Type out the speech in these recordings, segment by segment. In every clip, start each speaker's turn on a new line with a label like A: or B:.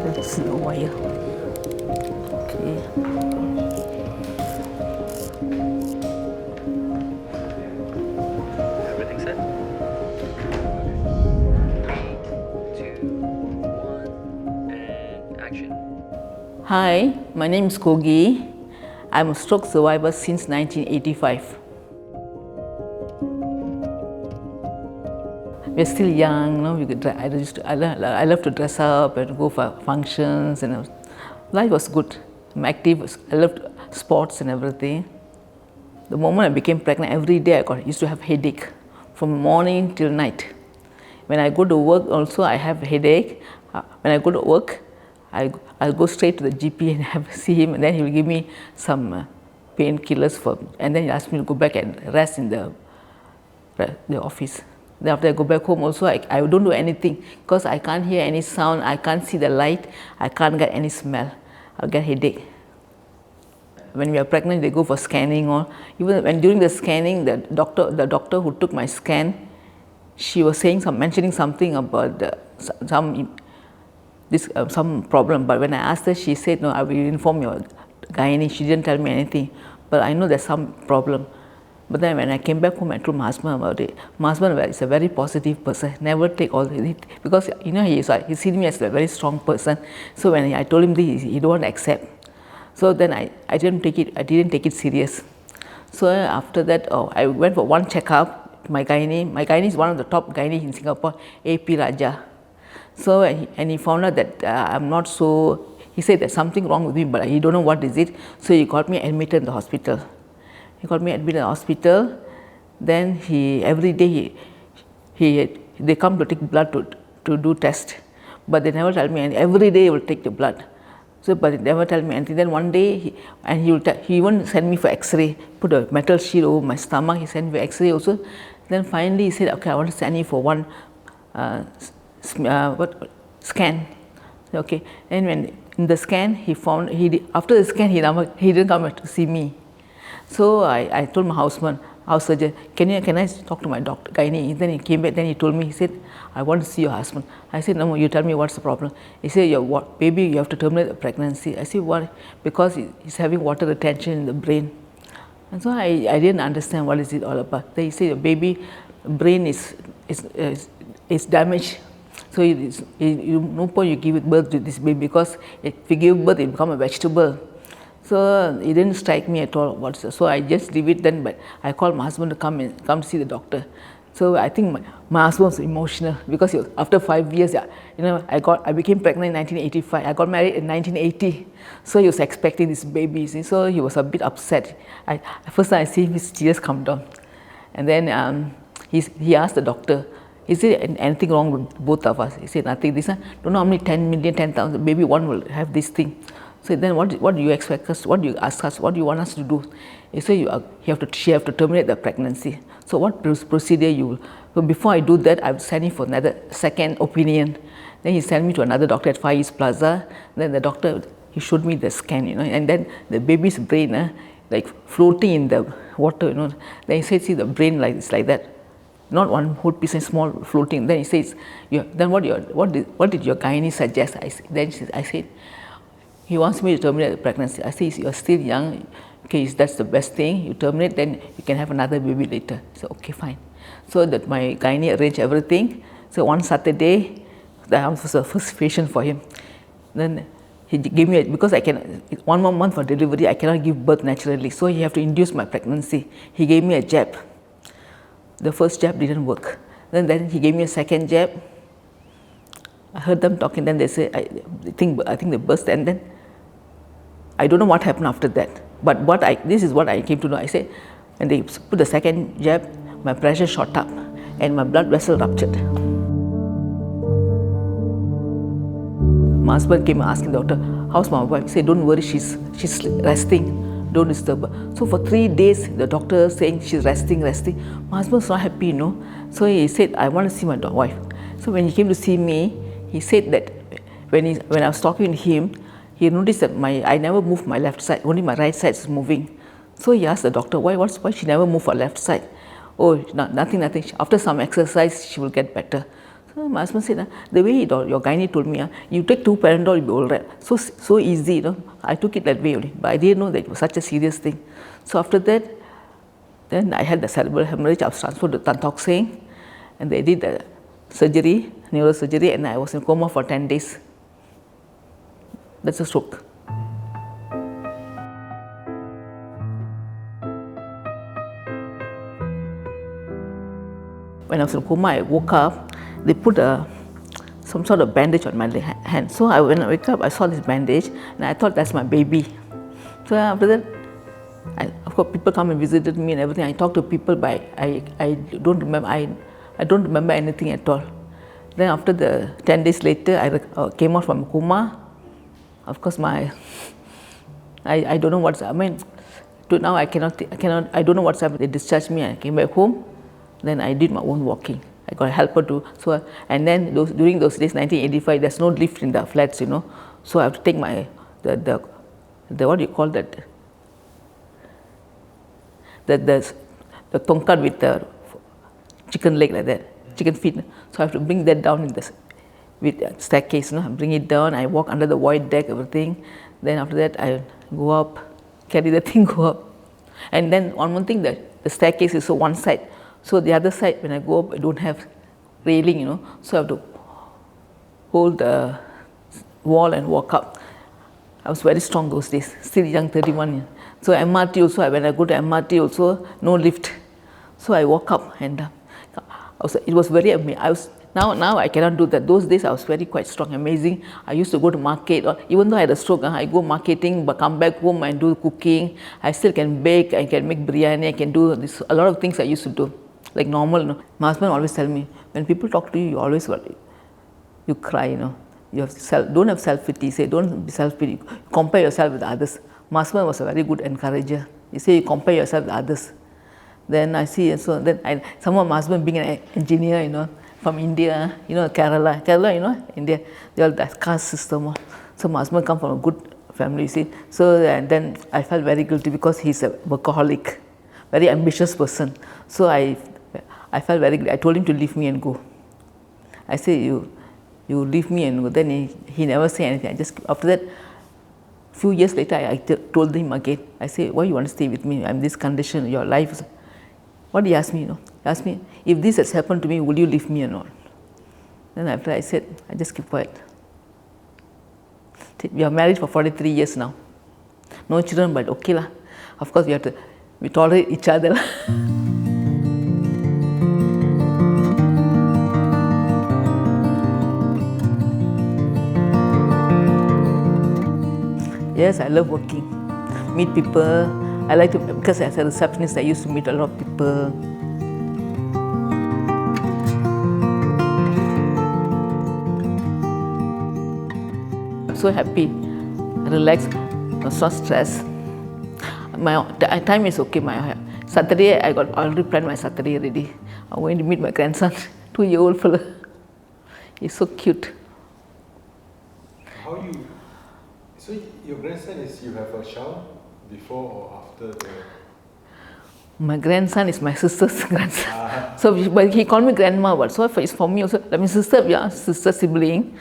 A: That's no wire. Okay.
B: Everything set? 3, 2, 1, and action.
A: Hi, my name is Kogi. I'm a stroke survivor since 1985. We're still young, no? I love to dress up and go for functions, and life was good. I'm active. I loved sports and everything. The moment I became pregnant, every day used to have headache from morning till night. When I go to work, also I have headache. When I go to work, I'll go straight to the GP and see him, and then he will give me some painkillers and then he ask me to go back and rest in the office. Then after I go back home also, I don't do anything because I can't hear any sound, I can't see the light, I can't get any smell. I'll get headache. When we are pregnant, they go for scanning or even when during the scanning, the doctor who took my scan, she was mentioning something about some problem. But when I asked her, she said, "No, I will inform your gynae." She didn't tell me anything, but I know there's some problem. But then when I came back home, I told my husband about it. My husband is a very positive person, never take all this, because he sees me as a very strong person. So when I told him this, he don't want to accept. So then I didn't take it serious. So after that, I went for one checkup. My gynae is one of the top gynae in Singapore, AP Raja. So and he found out that I'm not so. He said there's something wrong with me, but he don't know what is it. So he got me admitted in the hospital. Then every day they come to take blood to do test, but they never tell me. And every day he will take the blood. So, but he never tell me anything. Then one day he even send me for X-ray. Put a metal sheet over my stomach. He sent me for X-ray also. Then finally he said, "Okay, I want to send you for one scan." Okay. And when in the scan after the scan he didn't come to see me. So I told my house surgeon, can I talk to my doctor, gynae? Then he came back, then he told me, he said, "I want to see your husband." I said, "No, you tell me what's the problem." He said, "Baby, you have to terminate the pregnancy." I said, "Why?" "Because he's having water retention in the brain." And so I didn't understand what is it all about. Then he said, "Your baby brain is damaged. So no point you give birth to this baby, because if you give birth, it become a vegetable." So it didn't strike me at all. So I just leave it then. But I called my husband to come see the doctor. So I think my husband was emotional, because after 5 years, I became pregnant in 1985. I got married in 1980. So he was expecting this baby. So he was a bit upset. First time I see him, his tears come down, and then he asked the doctor, "Is there anything wrong with both of us?" He said, "Nothing. This one, don't know how many 10 million, 10,000 baby one will have this thing." So then what do you expect us? What do you ask us? What do you want us to do? He said, she have to terminate the pregnancy. So what procedure you will? So before I do that, I will send him for another second opinion. Then he sent me to another doctor at Far East Plaza. Then the doctor, he showed me the scan, and then the baby's brain, like floating in the water, Then he said, "See, the brain it's like that. Not one whole piece, small floating." Then he says, "Then what did your gynae suggest?" I said, "He wants me to terminate the pregnancy." I said, "You're still young. Okay, that's the best thing. You terminate, then you can have another baby later." He said, "Okay, fine." So that my gynae arranged everything. So one Saturday, I was the first patient for him. Then he gave me because 1 more month for delivery, I cannot give birth naturally. So he have to induce my pregnancy. He gave me a jab. The first jab didn't work. Then he gave me a second jab. I heard them talking. Then they say, I think they burst, and then I don't know what happened after that. But this is what I came to know. I said, when they put the second jab, my pressure shot up and my blood vessel ruptured. My husband came asking the doctor, "How's my wife?" He said, "Don't worry, she's resting. Don't disturb her." So for 3 days, the doctor saying she's resting. My husband's not happy, So he said, "I want to see my wife." So when he came to see me, he said that when I was talking to him, he noticed that I never moved my left side, only my right side is moving. So he asked the doctor, why she never moved her left side? "Oh, nothing. After some exercise, she will get better." My husband said, the way your gynae told me, you take 2 Panadol, you'll be all right. So easy, I took it that way only. But I didn't know that it was such a serious thing. So after that, then I had the cerebral hemorrhage. I was transferred to Tan Tock Seng, and they did the surgery, neurosurgery, and I was in coma for 10 days. That's a stroke. When I was in coma, I woke up, they put some sort of bandage on my hand. So when I wake up, I saw this bandage, and I thought that's my baby. So after that, of course, people come and visited me and everything. I talked to people, but I don't remember. I don't remember anything at all. Then after 10 days later, I came out from coma. Of course, I don't know what's. I mean, to now I cannot. I don't know what's happened. They discharged me. I came back home. Then I did my own walking. I got a helper to. So and then during those days, 1985, there's no lift in the flats, So I have to take the what do you call that? The tongkat with the chicken leg like that, chicken feet. So I have to bring that down in with the staircase. I bring it down. I walk under the void deck, everything. Then after that, I go up, carry the thing, go up. And then one thing, the staircase is so one side. So the other side, when I go up, I don't have railing, So I have to hold the wall and walk up. I was very strong those days, still young, 31 years. So MRT also, when I go to MRT also, no lift. So I walk up and it was very amazing. Now I cannot do that. Those days I was quite strong, amazing. I used to go to market, or even though I had a stroke, I go marketing, but come back home and do cooking. I still can bake, I can make biryani, I can do this, a lot of things I used to do, like normal. My husband always tell me, when people talk to you, you always you cry, You don't have self-pity. Say, don't be self-pity. Compare yourself with others. My husband was a very good encourager. He said, you compare yourself with others. Then I see, so then somehow my husband being an engineer, from India, Kerala, India, they all that caste system. So my husband come from a good family, you see. So and then I felt very guilty because he's a workaholic, very ambitious person. So I felt very guilty. I told him to leave me and go. I said, you leave me and go. Then he never say anything. I just, after that, few years later, I told him again. I say, why you want to stay with me? I'm this condition, your life is. What he asked me, He asked me, if this has happened to me, will you leave me or not? Then after I said, I just keep quiet. We are married for 43 years now. No children, but okay lah. Of course, we tolerate each other. Yes, I love working, meet people. I like to, because as a receptionist, I used to meet a lot of people. I'm so happy, relaxed, not stressed. My time is okay. My Saturday, I got already planned my Saturday already. I'm going to meet my grandson, 2-year-old fella. He's so cute.
C: How you? So your grandson is, you have a child before or after the?
A: My grandson is my sister's grandson. So, but he called me grandma. But so it's for me also. I mean, sister sibling.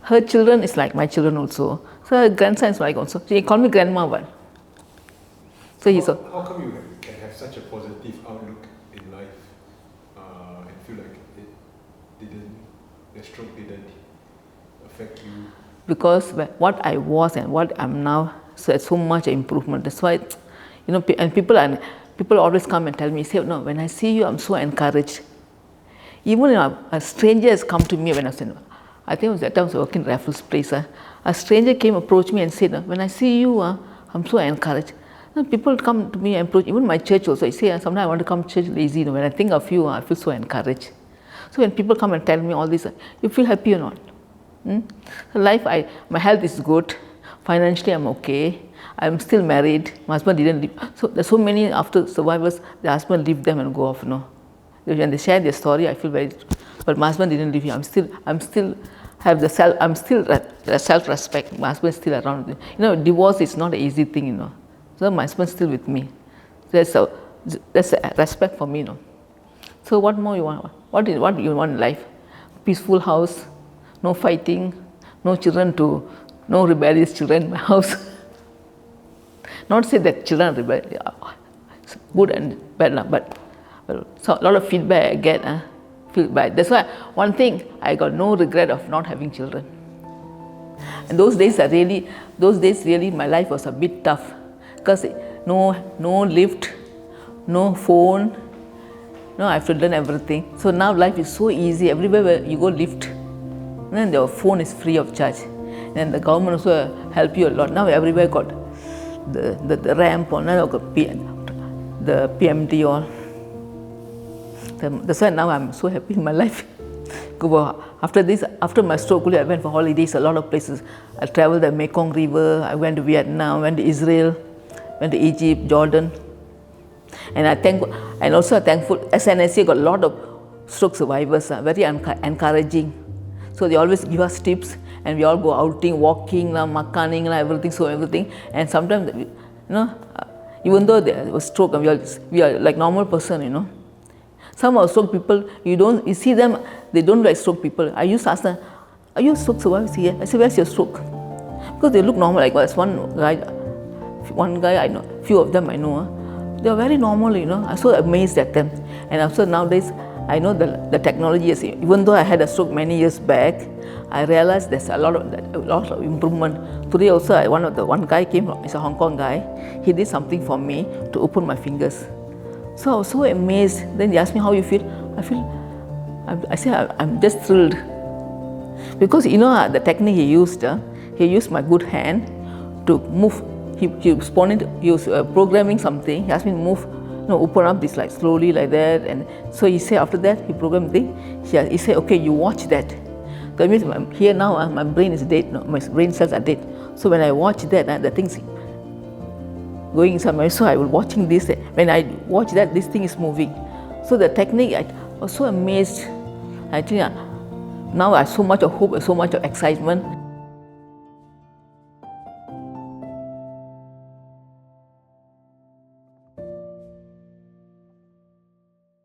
A: Her children is like my children also. So her grandson is like also. So he called me grandma. But so he's.
C: How come you can have such a positive outlook in life and feel like the stroke didn't affect you?
A: Because what I was and what I'm now, so it's so much improvement. That's why, and people always come and tell me, say, no, when I see you, I'm so encouraged. Even a stranger has come to me when I was I think it was that time I was working in Raffles Place. A stranger came, approached me and said, when I see you, I'm so encouraged. People come to me and approach, even my church also. I say, sometimes I want to come to church lazy. When I think of you, I feel so encouraged. So when people come and tell me all this, you feel happy or not? Life, my health is good. Financially, I'm okay. I'm still married. My husband didn't leave. So there's so many after survivors, the husband leave them and go off. When they share their story, I feel very. But my husband didn't leave me. I'm still have the self. I'm still self-respect. My husband is still around. Divorce is not an easy thing. So my husband's still with me. That's a respect for me. So what more you want? What you want in life? peaceful house, no fighting, no rebellious children in my house. Not say that children are rebellious, it's good and bad, but so a lot of feedback I get, feel bad. That's why one thing, I got no regret of not having children. And those days really my life was a bit tough, because no lift, no phone, no, I have to learn everything. So now life is so easy, everywhere where you go lift, and then your phone is free of charge. And the government also help you a lot. Now everywhere got the ramp, or now got the PMD all. That's why now I'm so happy in my life. After my stroke, I went for holidays a lot of places. I traveled the Mekong River, I went to Vietnam, went to Israel, went to Egypt, Jordan. And I'm also thankful, SNSC got a lot of stroke survivors, very encouraging. So they always give us tips, and we all go outing, walking, makaning, everything. And sometimes, even though there was stroke, we are like normal person, Some of stroke people, you see them, they don't look like stroke people. I used to ask them, are you a stroke survivor? Here. I said, where's your stroke? Because they look normal. Like there's one guy I know, few of them I know, they are very normal, I'm so amazed at them. And also nowadays, I know the technology is, even though I had a stroke many years back, I realized there's a lot of improvement. Today also, one guy came, he's a Hong Kong guy, he did something for me to open my fingers. So I was so amazed. Then he asked me, how you feel? I said, I'm just thrilled. Because the technique he used my good hand to move. He was programming something. He asked me to move, open up this like slowly like that. And so he said after that, he programmed the thing. He said, okay, you watch that. That means here now, my brain is dead. My brain cells are dead. So when I watch that, the thing's going somewhere. So I was watching this. When I watch that, this thing is moving. So the technique, I was so amazed. I think now I have so much of hope and so much of excitement.